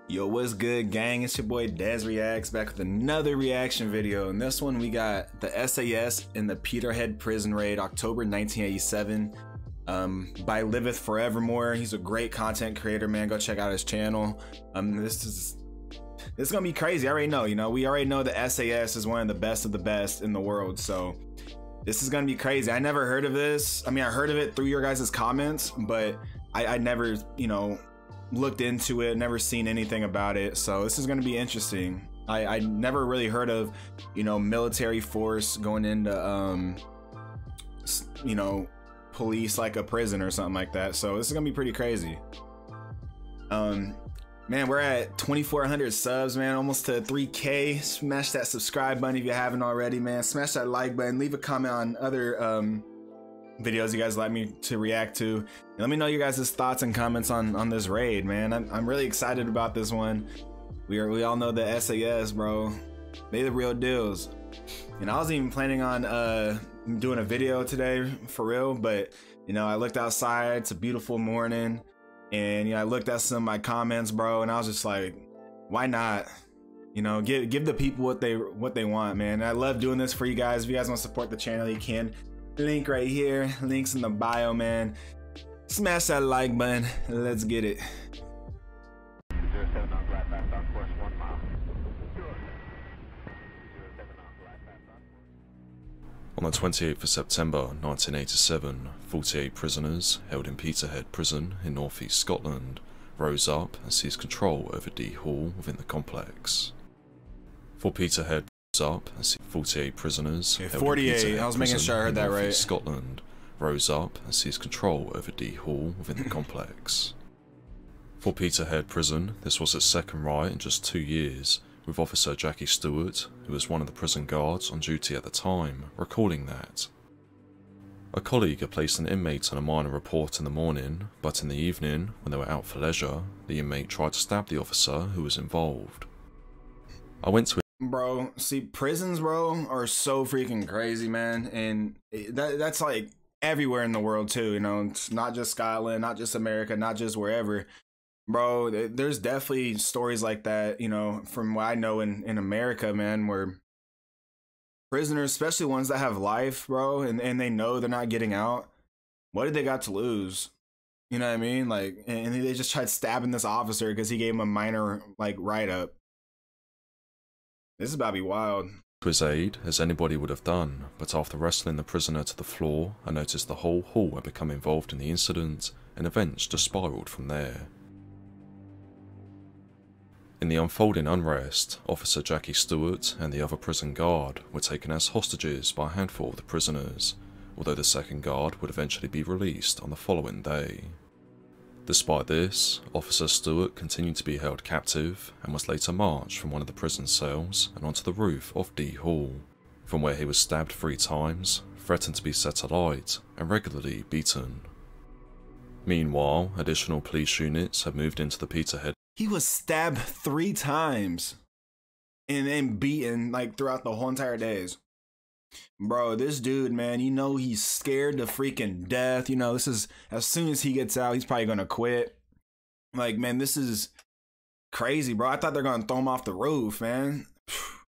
Yo, what's good, gang? It's your boy Dez Reacts back with another reaction video. In this one, we got the SAS in the Peterhead prison raid, October 1987. By Liveth Forevermore. He's a great content creator, man. Go check out his channel. This is gonna be crazy. I already know. We already know the SAS is one of the best in the world. So this is gonna be crazy. I never heard of this. I mean, I heard of it through your guys' comments, but I never, looked into it, never seen anything about it. So this is going to be interesting. I never really heard of, military force going into, police like a prison or something like that. So this is going to be pretty crazy. Man, we're at 2,400 subs, man, almost to 3K. Smash that subscribe button if you haven't already, man. Smash that like button. Leave a comment on other videos you guys like me to react to. And let me know your guys' thoughts and comments on this raid, man. I'm really excited about this one. We all know the SAS, bro. They the real deals. And I wasn't even planning on doing a video today for real, but I looked outside. It's a beautiful morning, and I looked at some of my comments, bro, and I was just like, why not? Give the people what they want, man. And I love doing this for you guys. If you guys want to support the channel, you can. Link right here, links in the bio, man. Smash that like button. Let's get it. On the 28th of September 1987, 48 prisoners held in Peterhead prison in northeast Scotland rose up and seized control over D Hall within the complex. For Peterhead up and 48 prisoners. 48. I was making sure I heard that right. Scotland rose up and seized control over D Hall within the complex. For Peterhead prison, this was its second riot in just 2 years, with Officer Jackie Stewart, who was one of the prison guards on duty at the time, recalling that a colleague had placed an inmate on a minor report in the morning, but in the evening, when they were out for leisure, the inmate tried to stab the officer who was involved. I went to Bro, see, prisons, bro, are so freaking crazy, man, and that's like everywhere in the world too. It's not just Scotland, not just America, not just wherever, bro. There's definitely stories like that, from what I know in America, man, where prisoners, especially ones that have life, bro, and they know they're not getting out. What did they got to lose? You know what I mean? Like, and they just tried stabbing this officer because he gave him a minor write-up. This is about to be wild. To his aid, as anybody would have done, but after wrestling the prisoner to the floor, I noticed the whole hall had become involved in the incident, and events just spiraled from there. In the unfolding unrest, Officer Jackie Stewart and the other prison guard were taken as hostages by a handful of the prisoners, although the second guard would eventually be released on the following day. Despite this, Officer Stewart continued to be held captive and was later marched from one of the prison cells and onto the roof of D Hall, from where he was stabbed 3 times, threatened to be set alight, and regularly beaten. Meanwhile, additional police units had moved into the Peterhead. He was stabbed 3 times and then beaten throughout the whole entire days. Bro, this dude, man, he's scared to freaking death. This is, as soon as he gets out, he's probably gonna quit. Man, this is crazy, bro. I thought they're gonna throw him off the roof, man.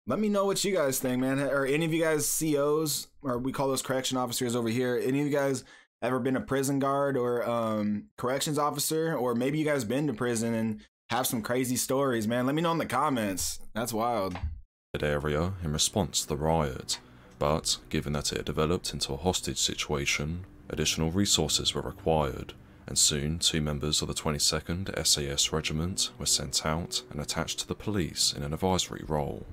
Let me know what you guys think, man. Or any of you guys COs, or we call those correction officers over here, any of you guys ever been a prison guard or corrections officer? Or maybe you guys been to prison and have some crazy stories, man. Let me know in the comments. That's wild. Area in response to the riot. But, given that it had developed into a hostage situation, additional resources were required, and soon 2 members of the 22nd SAS Regiment were sent out and attached to the police in an advisory role.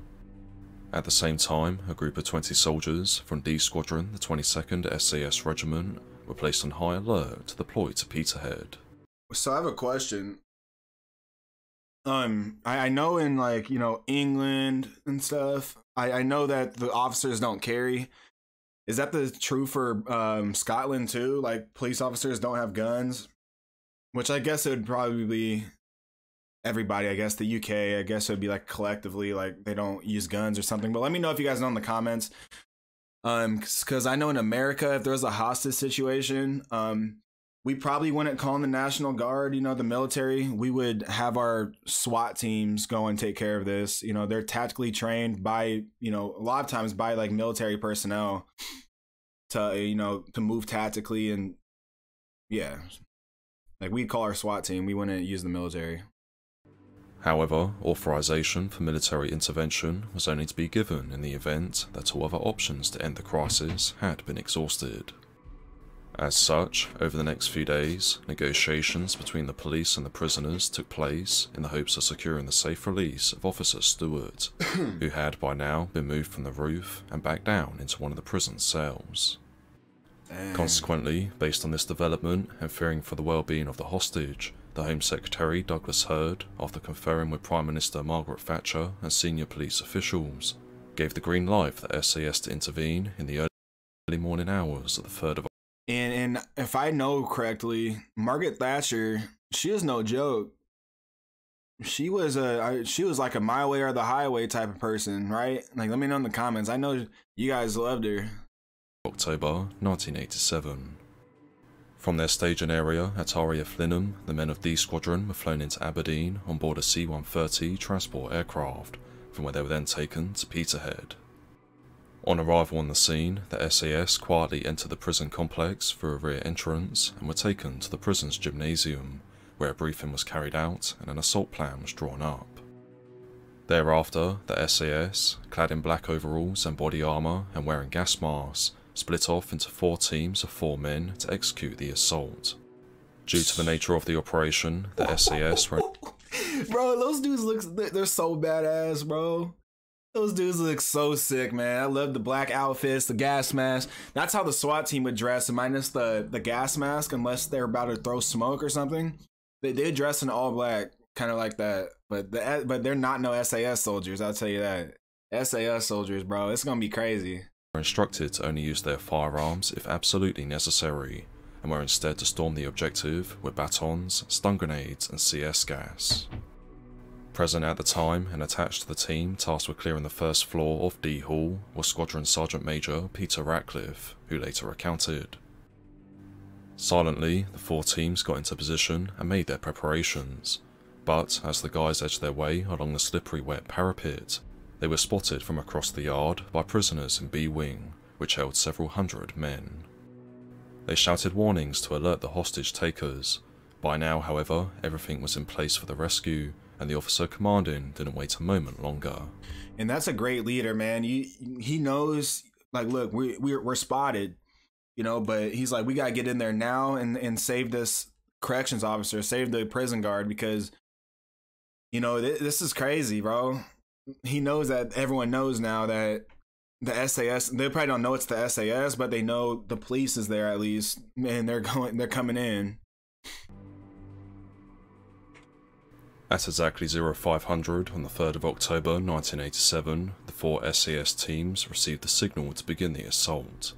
At the same time, a group of 20 soldiers from D Squadron, the 22nd SAS Regiment, were placed on high alert to deploy to Peterhead. So I have a question. I know in England and stuff, I know that the officers don't carry. Is that the true for Scotland too? Police officers don't have guns, which I guess it would probably be everybody. I guess the UK, I guess it would be collectively they don't use guns or something. But let me know if you guys know in the comments. Because I know in America, if there was a hostage situation, we probably wouldn't call in the National Guard, you know, the military. We would have our SWAT teams go and take care of this. You know, they're tactically trained by, you know, a lot of times by like military personnel to, you know, to move tactically. And yeah, like we'd call our SWAT team. We wouldn't use the military. However, authorization for military intervention was only to be given in the event that all other options to end the crisis had been exhausted. As such, over the next few days, negotiations between the police and the prisoners took place in the hopes of securing the safe release of Officer Stewart, who had by now been moved from the roof and back down into one of the prison cells. Consequently, based on this development and fearing for the well-being of the hostage, the Home Secretary Douglas Hurd, after conferring with Prime Minister Margaret Thatcher and senior police officials, gave the green light for the SAS to intervene in the early morning hours of the 3rd of October. And if I know correctly, Margaret Thatcher, she is no joke. She was like a my way or the highway type of person, right? Like, let me know in the comments. I know you guys loved her. October 1987. From their staging area at RAF Linham, the men of D Squadron were flown into Aberdeen on board a C-130 transport aircraft, from where they were then taken to Peterhead. On arrival on the scene, the SAS quietly entered the prison complex through a rear entrance and were taken to the prison's gymnasium, where a briefing was carried out and an assault plan was drawn up. Thereafter, the SAS, clad in black overalls and body armour and wearing gas masks, split off into 4 teams of 4 men to execute the assault. Due to the nature of the operation, the SAS were... Bro, those dudes they're so badass, bro. Those dudes look so sick, man. I love the black outfits, the gas mask. That's how the SWAT team would dress, minus the gas mask, unless they're about to throw smoke or something. They dress in all black, kind of like that. But they're not no SAS soldiers, I'll tell you that. SAS soldiers, bro, it's gonna be crazy. Were instructed to only use their firearms if absolutely necessary, and were instead to storm the objective with batons, stun grenades, and CS gas. Present at the time and attached to the team tasked with clearing the first floor of D Hall was Squadron Sergeant Major Peter Ratcliffe, who later recounted. Silently, the 4 teams got into position and made their preparations, but as the guys edged their way along the slippery wet parapet, they were spotted from across the yard by prisoners in B Wing, which held several hundred men. They shouted warnings to alert the hostage takers. By now, however, everything was in place for the rescue, and the officer commanding didn't wait a moment longer. And that's a great leader, man. He knows, like, look, we're spotted, you know, but he's like, we gotta get in there now and save this corrections officer, save the prison guard, because, you know, this is crazy, bro. He knows that everyone knows now that the SAS, they probably don't know it's the SAS, but they know the police is there at least, and they're coming in. At exactly 0500 on the 3rd of October 1987, the 4 SAS teams received the signal to begin the assault.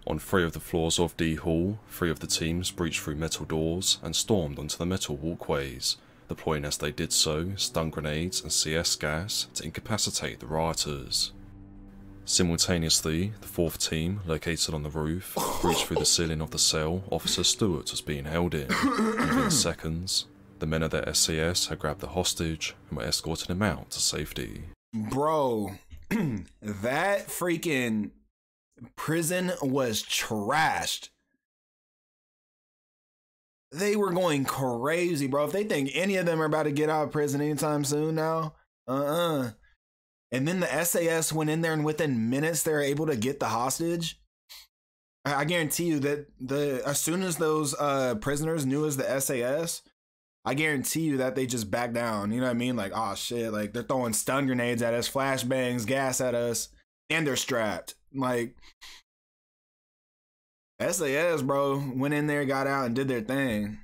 On 3 of the floors of D Hall, 3 of the teams breached through metal doors and stormed onto the metal walkways, deploying as they did so stun grenades and CS gas to incapacitate the rioters. Simultaneously, the 4th team, located on the roof, breached through the ceiling of the cell Officer Stewart was being held in. Within seconds, the men of the SAS had grabbed the hostage and were escorting him out to safety. Bro, that freaking prison was trashed. They were going crazy, bro. If they think any of them are about to get out of prison anytime soon now, And then the SAS went in there and within minutes they were able to get the hostage. I guarantee you that as soon as those prisoners knew it was the SAS, I guarantee you that they just backed down. You know what I mean? Like, oh shit, like they're throwing stun grenades at us, flashbangs, gas at us, and they're strapped. Like, SAS, bro, went in there, got out, and did their thing.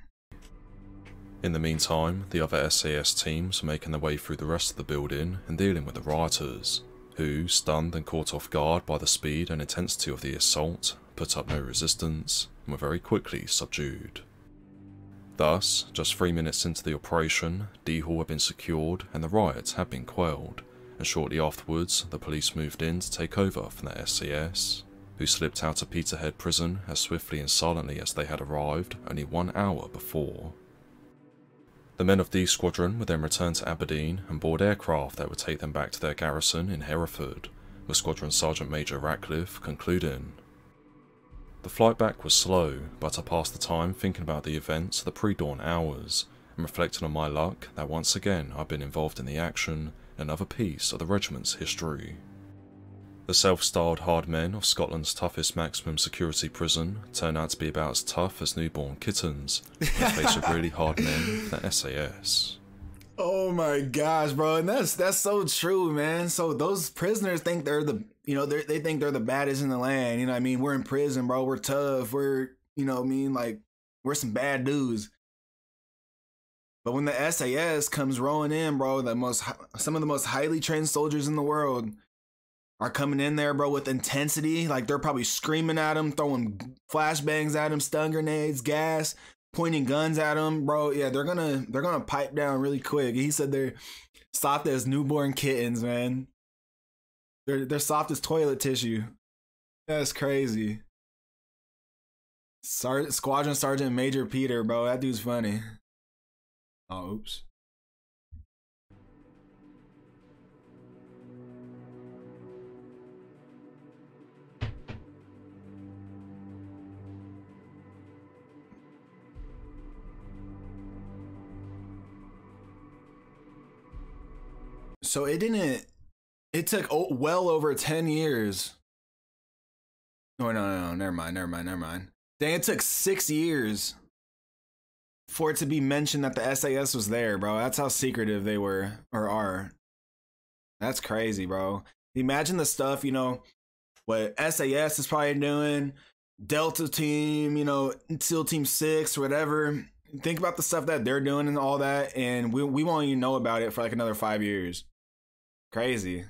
In the meantime, the other SAS teams were making their way through the rest of the building and dealing with the rioters, who, stunned and caught off guard by the speed and intensity of the assault, put up no resistance and were very quickly subdued. Thus, just 3 minutes into the operation, D Hall had been secured and the riots had been quelled, and shortly afterwards the police moved in to take over from the SAS. who slipped out of Peterhead prison as swiftly and silently as they had arrived only 1 hour before. The men of D Squadron would then return to Aberdeen and board aircraft that would take them back to their garrison in Hereford, with Squadron Sergeant Major Ratcliffe concluding. The flight back was slow, but I passed the time thinking about the events of the pre-dawn hours, and reflecting on my luck that once again I'd been involved in the action, another piece of the regiment's history. The self-styled hard men of Scotland's toughest maximum security prison turned out to be about as tough as newborn kittens in the face of really hard men, the SAS. Oh my gosh, bro, and that's so true, man. So those prisoners think they're the, they think they're the baddest in the land. You know what I mean? We're in prison, bro. We're tough. We're, like, we're some bad dudes. But when the SAS comes rolling in, bro, some of the most highly trained soldiers in the world are coming in there, bro, with intensity. Like, they're probably screaming at him, throwing flashbangs at him, stun grenades, gas, pointing guns at him, bro. Yeah, they're gonna pipe down really quick. He said they're soft as newborn kittens, man. They're soft as toilet tissue. That's crazy. Squadron Sergeant Major Peter, bro. That dude's funny. Oh, oops. So it took well over 10 years. Oh, no, never mind. Dang, it took 6 years for it to be mentioned that the SAS was there, bro. That's how secretive they were, or are. That's crazy, bro. Imagine the stuff, what SAS is probably doing, Delta Team, SEAL Team 6, whatever. Think about the stuff that they're doing and all that, and we won't even know about it for like another 5 years. Crazy.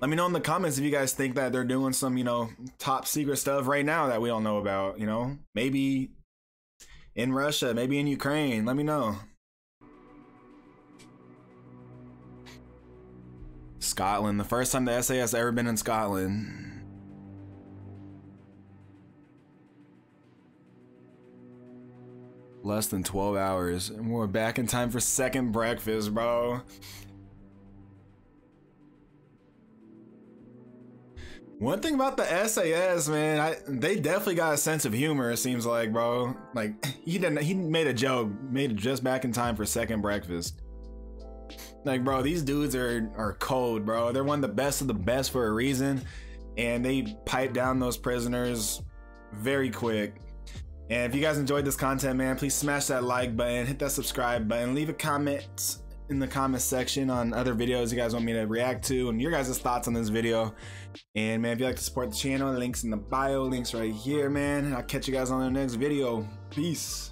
Let me know in the comments if you guys think that they're doing some, top secret stuff right now that we don't know about, maybe in Russia, maybe in Ukraine. Let me know. Scotland, the first time the SAS ever been in Scotland. Less than 12 hours, and we're back in time for second breakfast, bro. One thing about the SAS, man, they definitely got a sense of humor, it seems like, bro. Like, he made a joke, made it just back in time for second breakfast. Like, bro, these dudes are cold, bro. They're one of the best for a reason, and they pipe down those prisoners very quick. And if you guys enjoyed this content, man, please smash that like button, hit that subscribe button, leave a comment in the comment section on other videos you guys want me to react to and your guys' thoughts on this video. And man, if you'd like to support the channel, links in the bio, links right here, man. I'll catch you guys on the next video. Peace.